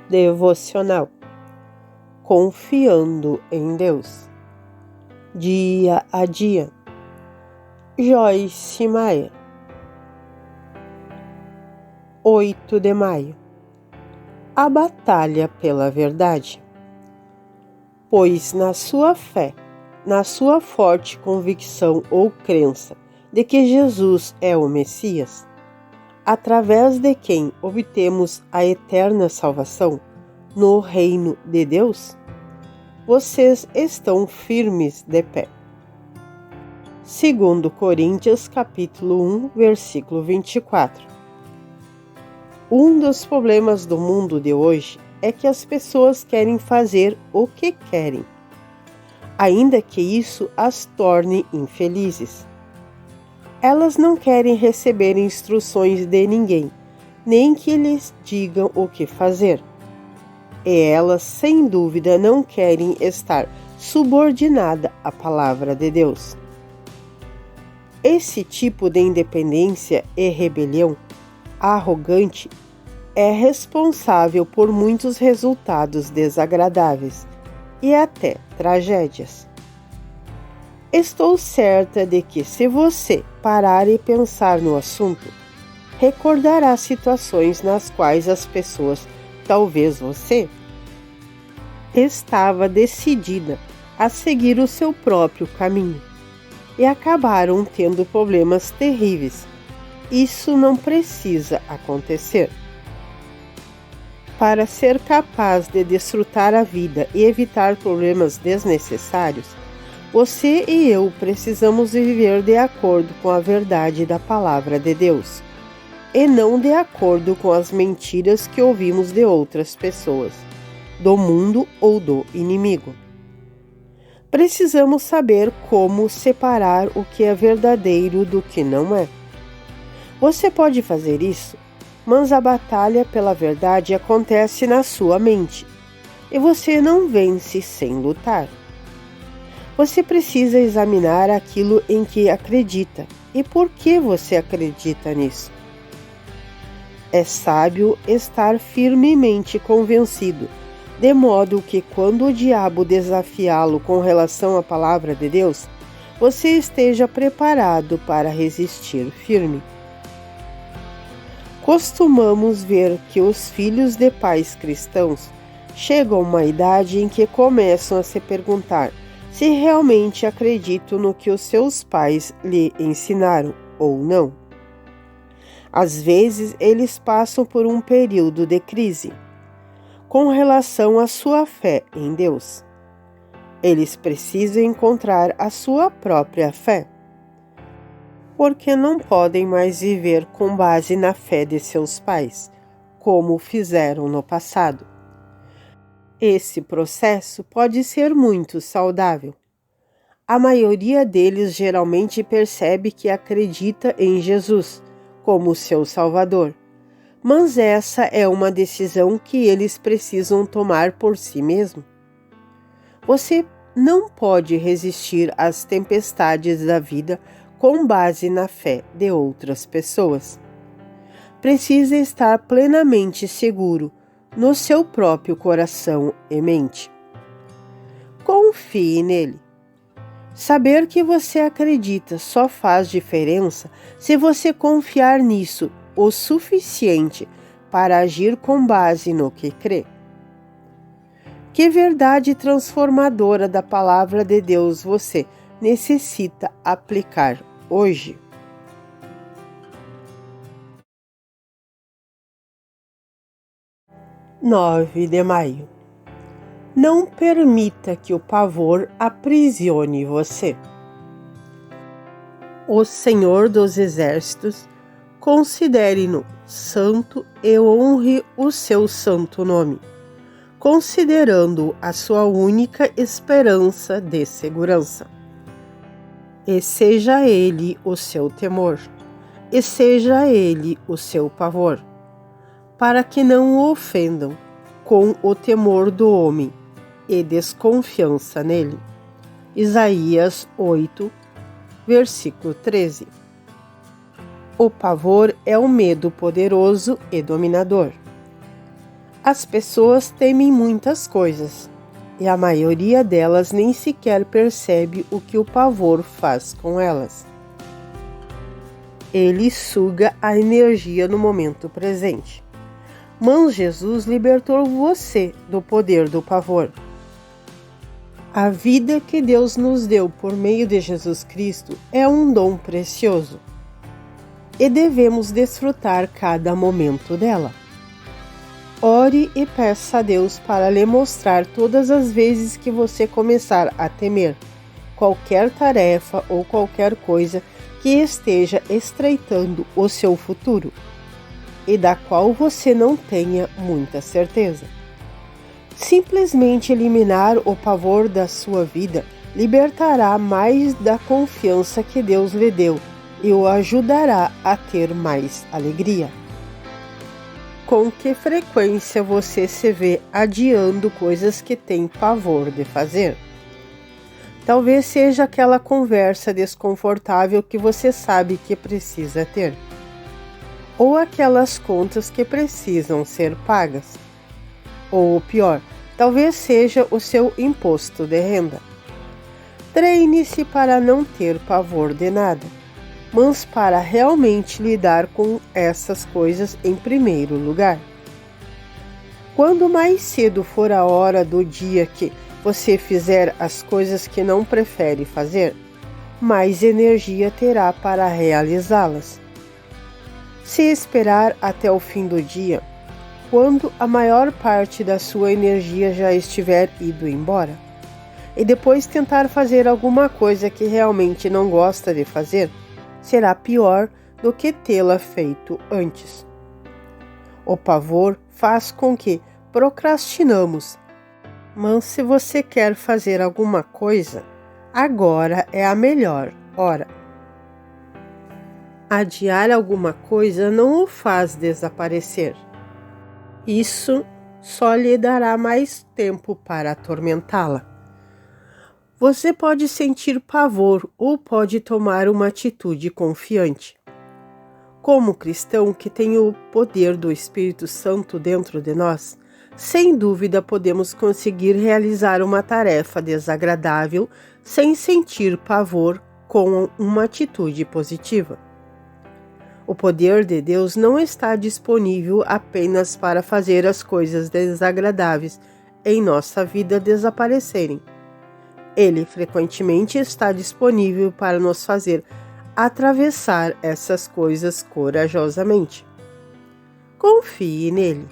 Devocional Confiando em Deus. Dia a dia. Joyce Meyer. 8 de maio. A batalha pela verdade. Pois na sua fé, na sua forte convicção ou crença de que Jesus é o Messias, através de quem obtemos a eterna salvação no reino de Deus, vocês estão firmes de pé. 2 Coríntios capítulo 1, versículo 24. Um dos problemas do mundo de hoje é que as pessoas querem fazer o que querem, ainda que isso as torne infelizes. Elas não querem receber instruções de ninguém, nem que lhes digam o que fazer. E elas, sem dúvida, não querem estar subordinada à palavra de Deus. Esse tipo de independência e rebelião arrogante é responsável por muitos resultados desagradáveis e até tragédias. Estou certa de que, se você parar e pensar no assunto, recordará situações nas quais as pessoas, talvez você, estava decidida a seguir o seu próprio caminho e acabaram tendo problemas terríveis. Isso não precisa acontecer. Para ser capaz de desfrutar a vida e evitar problemas desnecessários, você e eu precisamos viver de acordo com a verdade da palavra de Deus, e não de acordo com as mentiras que ouvimos de outras pessoas, do mundo ou do inimigo. Precisamos saber como separar o que é verdadeiro do que não é. Você pode fazer isso, mas a batalha pela verdade acontece na sua mente, e você não vence sem lutar. Você precisa examinar aquilo em que acredita e por que você acredita nisso. É sábio estar firmemente convencido, de modo que quando o diabo desafiá-lo com relação à palavra de Deus, você esteja preparado para resistir firme. Costumamos ver que os filhos de pais cristãos chegam a uma idade em que começam a se perguntar se realmente acreditam no que os seus pais lhe ensinaram ou não. Às vezes, eles passam por um período de crise com relação à sua fé em Deus. Eles precisam encontrar a sua própria fé, porque não podem mais viver com base na fé de seus pais, como fizeram no passado. Esse processo pode ser muito saudável. A maioria deles geralmente percebe que acredita em Jesus como seu Salvador, mas essa é uma decisão que eles precisam tomar por si mesmos. Você não pode resistir às tempestades da vida com base na fé de outras pessoas. Precisa estar plenamente seguro no seu próprio coração e mente. Confie nele. Saber que você acredita só faz diferença se você confiar nisso o suficiente para agir com base no que crê. Que verdade transformadora da palavra de Deus você necessita aplicar hoje? (9 de maio) Não permita que o pavor aprisione você. O Senhor dos Exércitos considere-no santo e honre o seu santo nome, considerando-o a sua única esperança de segurança. E seja ele o seu temor, e seja ele o seu pavor, para que não o ofendam com o temor do homem e desconfiança nele. Isaías 8, versículo 13. O pavor é o medo poderoso e dominador. As pessoas temem muitas coisas, e a maioria delas nem sequer percebe o que o pavor faz com elas. Ele suga a energia no momento presente. Mas Jesus libertou você do poder do pavor. A vida que Deus nos deu por meio de Jesus Cristo é um dom precioso e devemos desfrutar cada momento dela. Ore e peça a Deus para lhe mostrar todas as vezes que você começar a temer qualquer tarefa ou qualquer coisa que esteja estreitando o seu futuro e da qual você não tenha muita certeza. Simplesmente eliminar o pavor da sua vida libertará mais da confiança que Deus lhe deu e o ajudará a ter mais alegria. Com que frequência você se vê adiando coisas que tem pavor de fazer? Talvez seja aquela conversa desconfortável que você sabe que precisa ter, ou aquelas contas que precisam ser pagas. Ou pior, talvez seja o seu imposto de renda. Treine-se para não ter pavor de nada, mas para realmente lidar com essas coisas em primeiro lugar. Quando mais cedo for a hora do dia que você fizer as coisas que não prefere fazer, mais energia terá para realizá-las. Se esperar até o fim do dia, quando a maior parte da sua energia já estiver ido embora, e depois tentar fazer alguma coisa que realmente não gosta de fazer, será pior do que tê-la feito antes. O pavor faz com que procrastinamos, mas se você quer fazer alguma coisa, agora é a melhor hora. Adiar alguma coisa não o faz desaparecer. Isso só lhe dará mais tempo para atormentá-la. Você pode sentir pavor ou pode tomar uma atitude confiante. Como cristão que tem o poder do Espírito Santo dentro de nós, sem dúvida podemos conseguir realizar uma tarefa desagradável sem sentir pavor com uma atitude positiva. O poder de Deus não está disponível apenas para fazer as coisas desagradáveis em nossa vida desaparecerem. Ele frequentemente está disponível para nos fazer atravessar essas coisas corajosamente. Confie nele.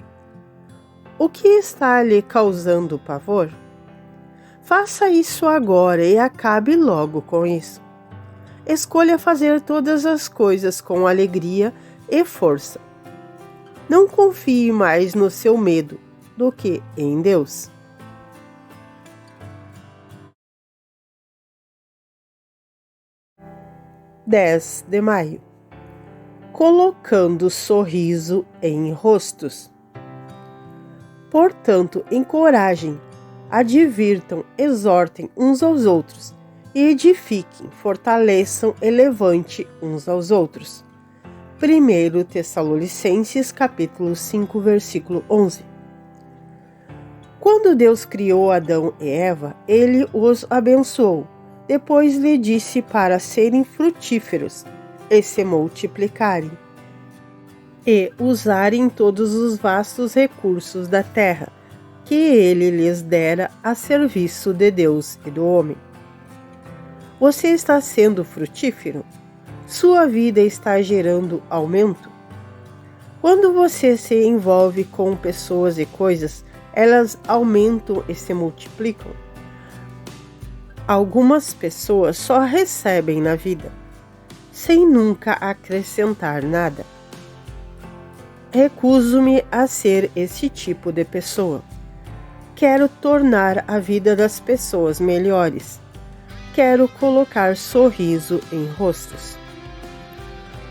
O que está lhe causando pavor? Faça isso agora e acabe logo com isso. Escolha fazer todas as coisas com alegria e força. Não confie mais no seu medo do que em Deus. (10 de maio) Colocando sorriso em rostos. Portanto, encorajem, advirtam, exortem uns aos outros, e edifiquem, fortaleçam e levante uns aos outros. 1 Tessalonicenses capítulo 5, versículo 11. Quando Deus criou Adão e Eva, ele os abençoou. Depois lhe disse para serem frutíferos e se multiplicarem, e usarem todos os vastos recursos da terra, que ele lhes dera a serviço de Deus e do homem. Você está sendo frutífero? Sua vida está gerando aumento? Quando você se envolve com pessoas e coisas, elas aumentam e se multiplicam. Algumas pessoas só recebem na vida, sem nunca acrescentar nada. Recuso-me a ser esse tipo de pessoa. Quero tornar a vida das pessoas melhores. Quero colocar sorriso em rostos.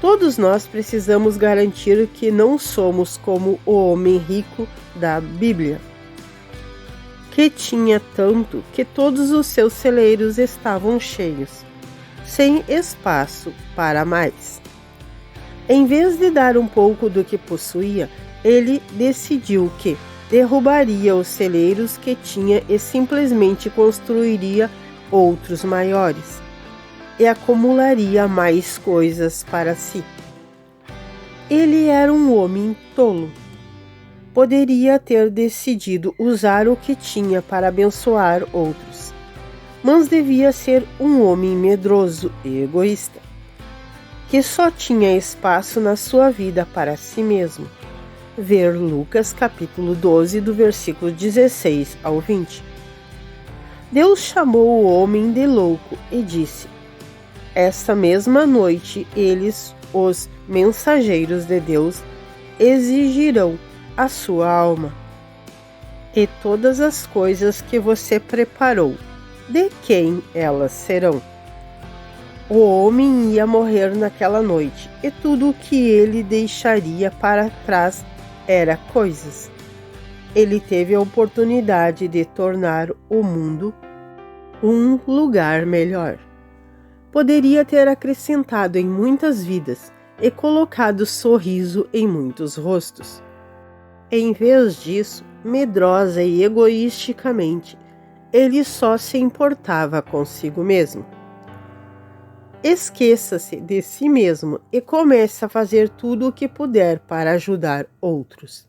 Todos nós precisamos garantir que não somos como o homem rico da Bíblia, que tinha tanto que todos os seus celeiros estavam cheios, sem espaço para mais. Em vez de dar um pouco do que possuía, ele decidiu que, derrubaria os celeiros que tinha e simplesmente construiria outros maiores, e acumularia mais coisas para si. Ele era um homem tolo. Poderia ter decidido usar o que tinha para abençoar outros, mas devia ser um homem medroso e egoísta, que só tinha espaço na sua vida para si mesmo. Ver Lucas capítulo 12, do versículo 16 ao 20. Deus chamou o homem de louco e disse: esta mesma noite eles, os mensageiros de Deus, exigirão a sua alma. E todas as coisas que você preparou, de quem elas serão? O homem ia morrer naquela noite, e tudo o que ele deixaria para trás era coisas. Ele teve a oportunidade de tornar o mundo um lugar melhor. Poderia ter acrescentado em muitas vidas e colocado sorriso em muitos rostos. Em vez disso, medrosa e egoisticamente, ele só se importava consigo mesmo. Esqueça-se de si mesmo e comece a fazer tudo o que puder para ajudar outros.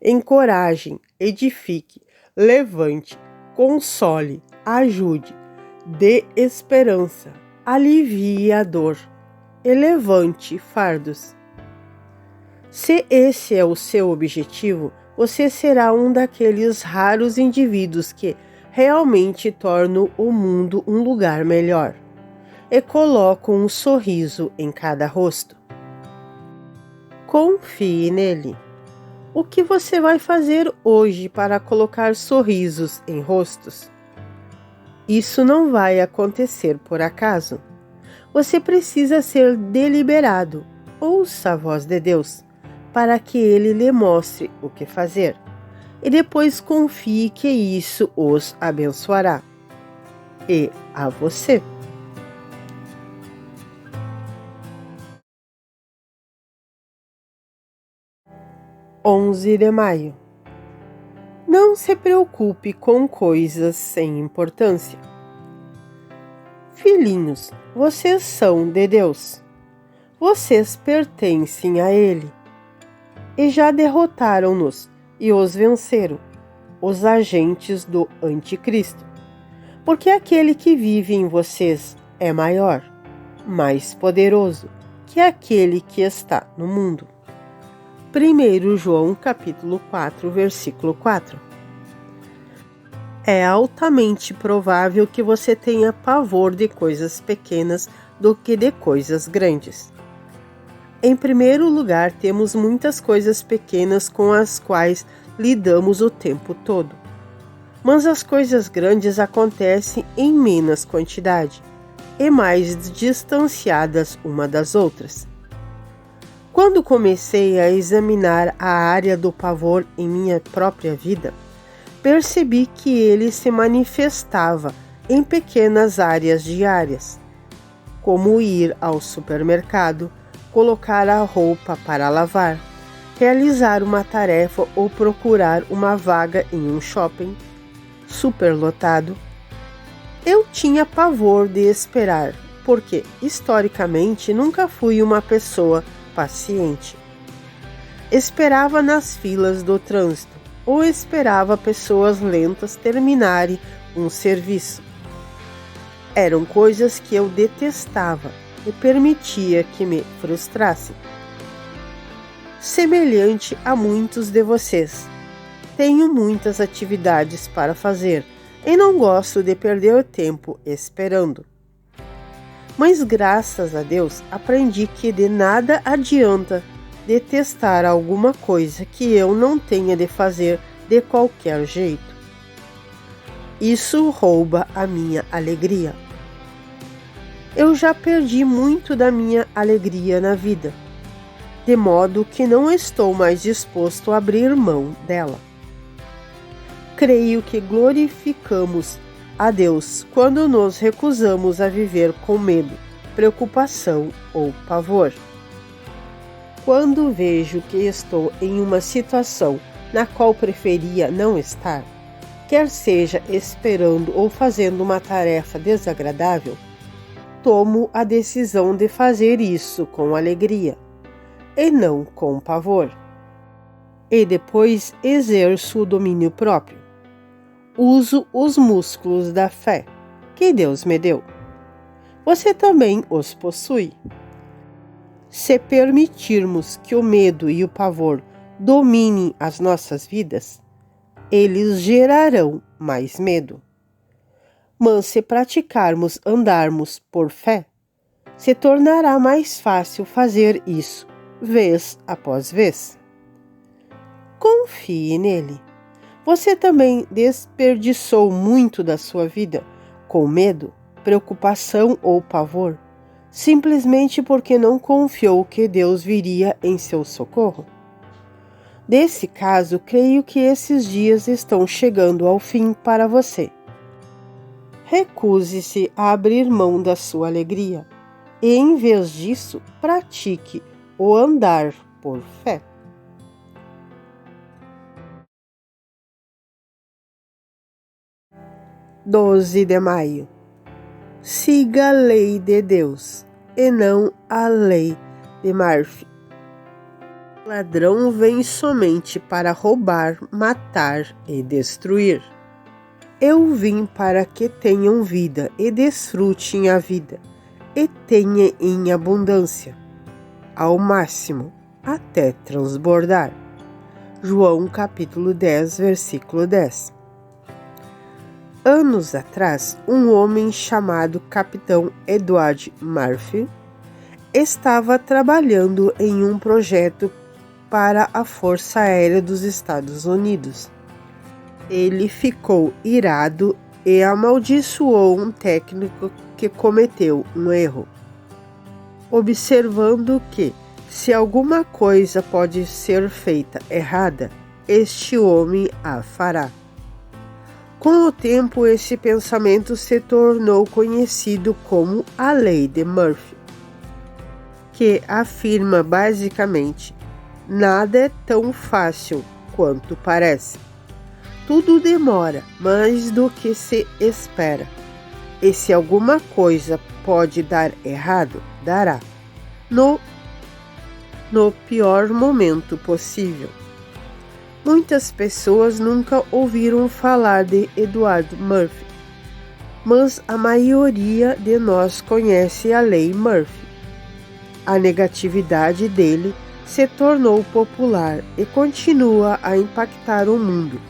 Encoraje, edifique, levante, console, ajude, dê esperança, alivie a dor e levante fardos. Se esse é o seu objetivo, você será um daqueles raros indivíduos que realmente tornam o mundo um lugar melhor e colocam um sorriso em cada rosto. Confie nele. O que você vai fazer hoje para colocar sorrisos em rostos? Isso não vai acontecer por acaso. Você precisa ser deliberado. Ouça a voz de Deus, para que Ele lhe mostre o que fazer. E depois confie que isso os abençoará. E a você. 11 de maio. Não se preocupe com coisas sem importância. Filhinhos, vocês são de Deus. Vocês pertencem a Ele. E já derrotaram-nos e os venceram, os agentes do Anticristo. Porque aquele que vive em vocês é maior, mais poderoso que aquele que está no mundo. 1 João capítulo 4, versículo 4. É altamente provável que você tenha pavor de coisas pequenas do que de coisas grandes. Em primeiro lugar, temos muitas coisas pequenas com as quais lidamos o tempo todo. Mas as coisas grandes acontecem em menos quantidade e mais distanciadas uma das outras. Quando comecei a examinar a área do pavor em minha própria vida, percebi que ele se manifestava em pequenas áreas diárias, como ir ao supermercado, colocar a roupa para lavar, realizar uma tarefa ou procurar uma vaga em um shopping superlotado. Eu tinha pavor de esperar, porque, historicamente, nunca fui uma pessoa paciente. Esperava nas filas do trânsito ou esperava pessoas lentas terminarem um serviço. Eram coisas que eu detestava e permitia que me frustrasse. Semelhante a muitos de vocês, tenho muitas atividades para fazer e não gosto de perder tempo esperando. Mas graças a Deus aprendi que de nada adianta detestar alguma coisa que eu não tenha de fazer de qualquer jeito. Isso rouba a minha alegria. Eu já perdi muito da minha alegria na vida, de modo que não estou mais disposto a abrir mão dela. Creio que glorificamos a Deus quando nos recusamos a viver com medo, preocupação ou pavor. Quando vejo que estou em uma situação na qual preferia não estar, quer seja esperando ou fazendo uma tarefa desagradável, tomo a decisão de fazer isso com alegria, e não com pavor. E depois exerço o domínio próprio. Uso os músculos da fé que Deus me deu. Você também os possui. Se permitirmos que o medo e o pavor dominem as nossas vidas, eles gerarão mais medo. Mas se praticarmos andarmos por fé, se tornará mais fácil fazer isso, vez após vez. Confie nele. Você também desperdiçou muito da sua vida com medo, preocupação ou pavor, simplesmente porque não confiou que Deus viria em seu socorro? Nesse caso, creio que esses dias estão chegando ao fim para você. Recuse-se a abrir mão da sua alegria e, em vez disso, pratique o andar por fé. 12 de maio. Siga a lei de Deus e não a lei de Murphy. O ladrão vem somente para roubar, matar e destruir. Eu vim para que tenham vida e desfrutem a vida, e tenha em abundância, ao máximo, até transbordar. João capítulo 10, versículo 10. Anos atrás, um homem chamado Capitão Edward Murphy estava trabalhando em um projeto para a Força Aérea dos Estados Unidos. Ele ficou irado e amaldiçoou um técnico que cometeu um erro, observando que, se alguma coisa pode ser feita errada, este homem a fará. Com o tempo, esse pensamento se tornou conhecido como a Lei de Murphy, que afirma basicamente: nada é tão fácil quanto parece. Tudo demora mais do que se espera. E se alguma coisa pode dar errado, dará. No pior momento possível. Muitas pessoas nunca ouviram falar de Edward Murphy, mas a maioria de nós conhece a Lei Murphy. A negatividade dele se tornou popular e continua a impactar o mundo.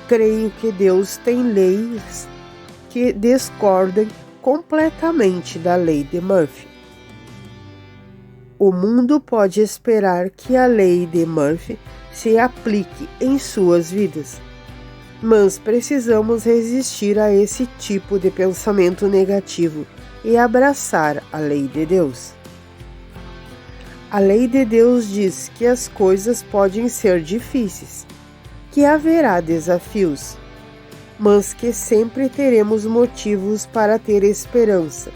Creio que Deus tem leis que discordam completamente da Lei de Murphy. O mundo pode esperar que a Lei de Murphy se aplique em suas vidas, mas precisamos resistir a esse tipo de pensamento negativo e abraçar a lei de Deus. A lei de Deus diz que as coisas podem ser difíceis, que haverá desafios, mas que sempre teremos motivos para ter esperança,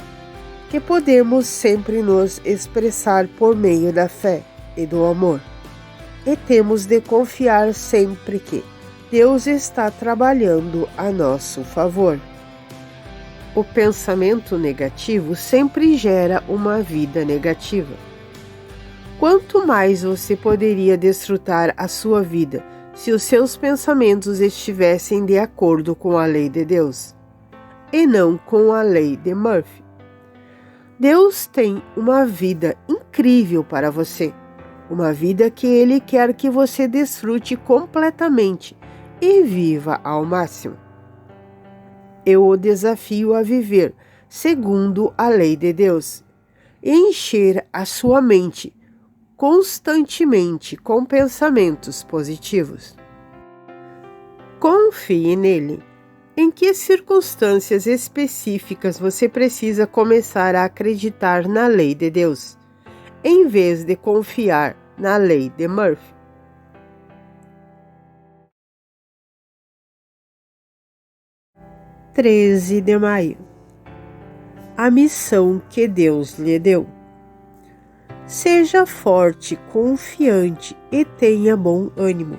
que podemos sempre nos expressar por meio da fé e do amor. E temos de confiar sempre que Deus está trabalhando a nosso favor. O pensamento negativo sempre gera uma vida negativa. Quanto mais você poderia desfrutar a sua vida se os seus pensamentos estivessem de acordo com a lei de Deus, e não com a lei de Murphy? Deus tem uma vida incrível para você. Uma vida que Ele quer que você desfrute completamente e viva ao máximo. Eu o desafio a viver segundo a lei de Deus e encher a sua mente constantemente com pensamentos positivos. Confie nele. Em que circunstâncias específicas você precisa começar a acreditar na lei de Deus, em vez de confiar na lei de Murphy? (13 de maio). A missão que Deus lhe deu. Seja forte, confiante e tenha bom ânimo.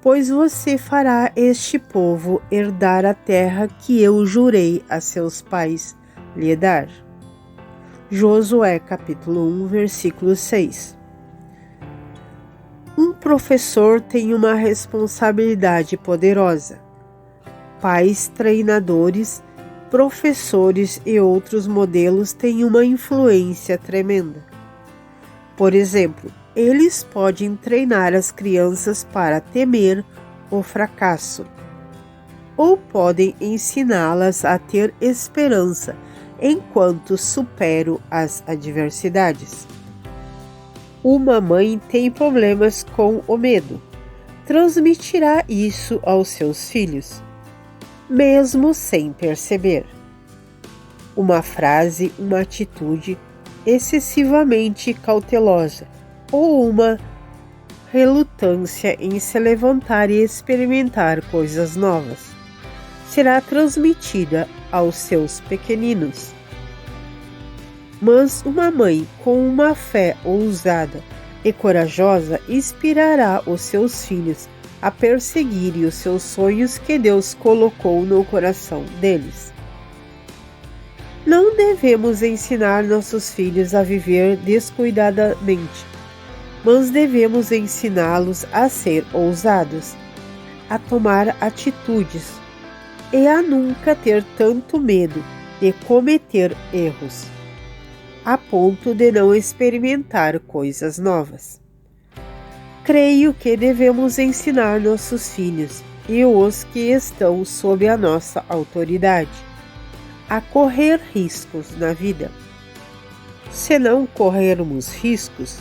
pois você fará este povo herdar a terra que eu jurei a seus pais lhe dar. Josué capítulo 1, versículo 6. Um professor tem uma responsabilidade poderosa. Pais, treinadores, professores e outros modelos têm uma influência tremenda. Por exemplo, eles podem treinar as crianças para temer o fracasso, ou podem ensiná-las a ter esperança enquanto superam as adversidades. Uma mãe tem problemas com o medo. Transmitirá isso aos seus filhos, mesmo sem perceber. Uma frase, uma atitude excessivamente cautelosa ou uma relutância em se levantar e experimentar coisas novas será transmitida aos seus pequeninos. Mas uma mãe com uma fé ousada e corajosa inspirará os seus filhos a perseguirem os seus sonhos que Deus colocou no coração deles. Não devemos ensinar nossos filhos a viver descuidadamente, mas devemos ensiná-los a ser ousados, a tomar atitudes e a nunca ter tanto medo de cometer erros, a ponto de não experimentar coisas novas. Creio que devemos ensinar nossos filhos e os que estão sob a nossa autoridade a correr riscos na vida. Se não corrermos riscos,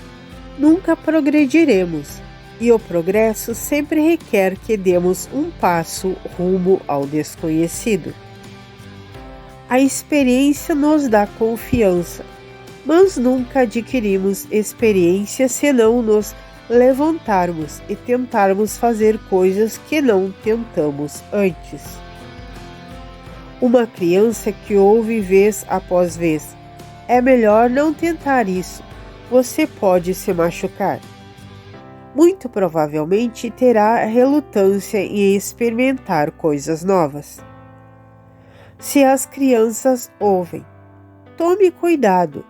nunca progrediremos, e o progresso sempre requer que demos um passo rumo ao desconhecido. A experiência nos dá confiança, mas nunca adquirimos experiência se não nos levantarmos e tentarmos fazer coisas que não tentamos antes. Uma criança que ouve vez após vez: é melhor não tentar isso, você pode se machucar. Muito provavelmente terá relutância em experimentar coisas novas. Se as crianças ouvem: tome cuidado,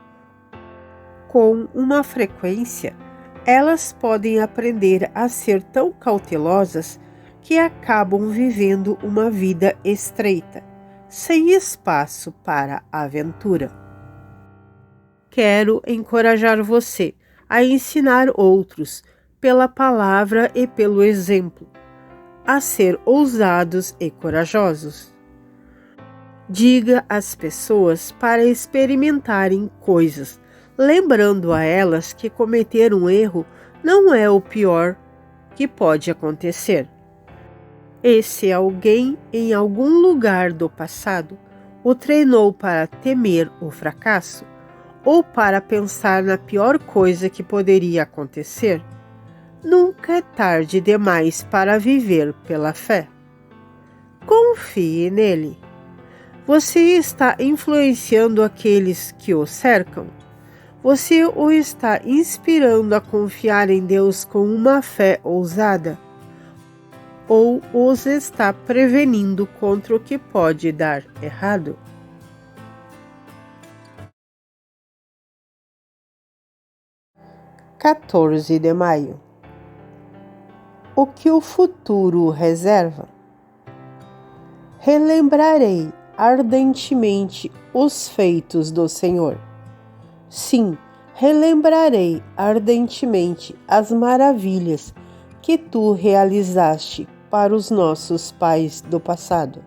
com uma frequência, elas podem aprender a ser tão cautelosas que acabam vivendo uma vida estreita, sem espaço para a aventura. Quero encorajar você a ensinar outros, pela palavra e pelo exemplo, a ser ousados e corajosos. Diga às pessoas para experimentarem coisas, lembrando a elas que cometer um erro não é o pior que pode acontecer. E se alguém em algum lugar do passado o treinou para temer o fracasso ou para pensar na pior coisa que poderia acontecer, nunca é tarde demais para viver pela fé. Confie nele. Você está influenciando aqueles que o cercam? Você o está inspirando a confiar em Deus com uma fé ousada? Ou os está prevenindo contra o que pode dar errado? (14 de maio) O que o futuro reserva? Relembrarei ardentemente os feitos do Senhor. Sim, relembrarei ardentemente as maravilhas que tu realizaste para os nossos pais do passado.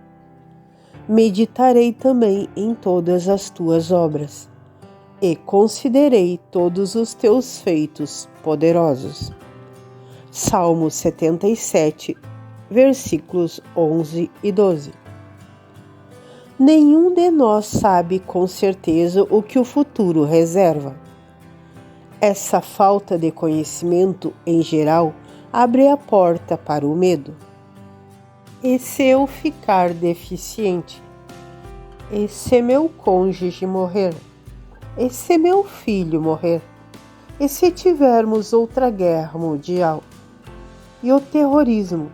Meditarei também em todas as tuas obras e considerei todos os teus feitos poderosos. Salmo 77, versículos 11 e 12. Nenhum de nós sabe com certeza o que o futuro reserva. Essa falta de conhecimento, em geral, abre a porta para o medo. E se eu ficar deficiente? E se meu cônjuge morrer? E se meu filho morrer? E se tivermos outra guerra mundial? e o terrorismo.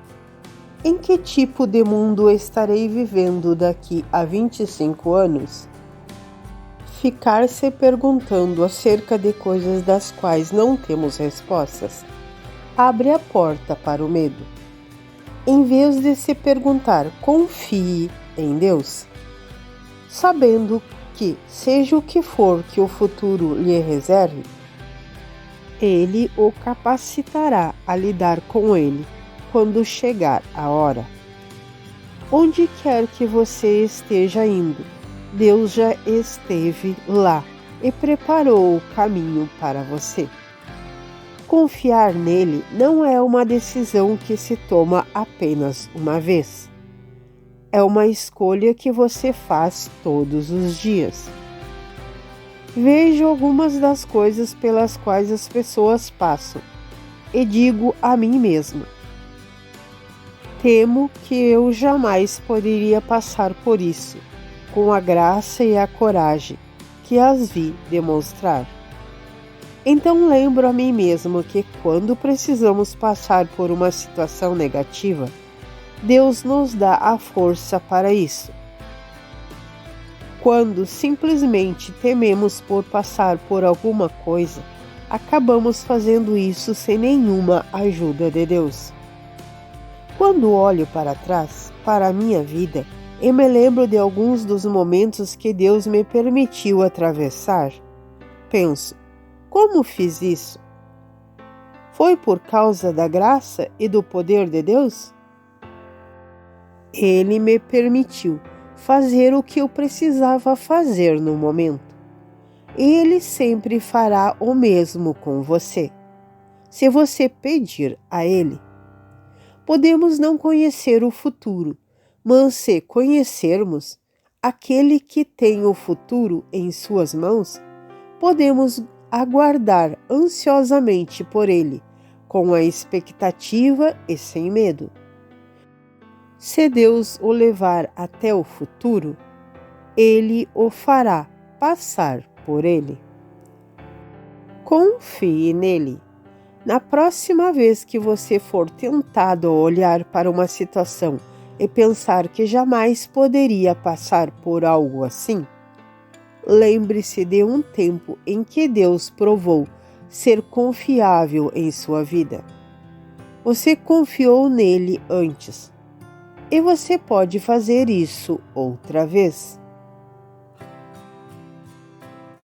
Em que tipo de mundo estarei vivendo daqui a 25 anos? Ficar se perguntando acerca de coisas das quais não temos respostas abre a porta para o medo. Em vez de se perguntar, confie em Deus, sabendo que, seja o que for que o futuro lhe reserve, Ele o capacitará a lidar com ele quando chegar a hora. Onde quer que você esteja indo, Deus já esteve lá e preparou o caminho para você. Confiar nele não é uma decisão que se toma apenas uma vez. É uma escolha que você faz todos os dias. Vejo algumas das coisas pelas quais as pessoas passam e digo a mim mesma: temo que eu jamais poderia passar por isso, com a graça e a coragem que as vi demonstrar. Então lembro a mim mesmo que quando precisamos passar por uma situação negativa, Deus nos dá a força para isso. Quando simplesmente tememos por passar por alguma coisa, acabamos fazendo isso sem nenhuma ajuda de Deus. Quando olho para trás, para a minha vida, e me lembro de alguns dos momentos que Deus me permitiu atravessar, penso: como fiz isso? Foi por causa da graça e do poder de Deus? Ele me permitiu fazer o que eu precisava fazer no momento. Ele sempre fará o mesmo com você, se você pedir a Ele. Podemos não conhecer o futuro, mas se conhecermos aquele que tem o futuro em suas mãos, podemos aguardar ansiosamente por ele, com a expectativa e sem medo. Se Deus o levar até o futuro, Ele o fará passar por ele. Confie nele. Na próxima vez que você for tentado a olhar para uma situação e pensar que jamais poderia passar por algo assim, lembre-se de um tempo em que Deus provou ser confiável em sua vida. Você confiou nele antes, e você pode fazer isso outra vez.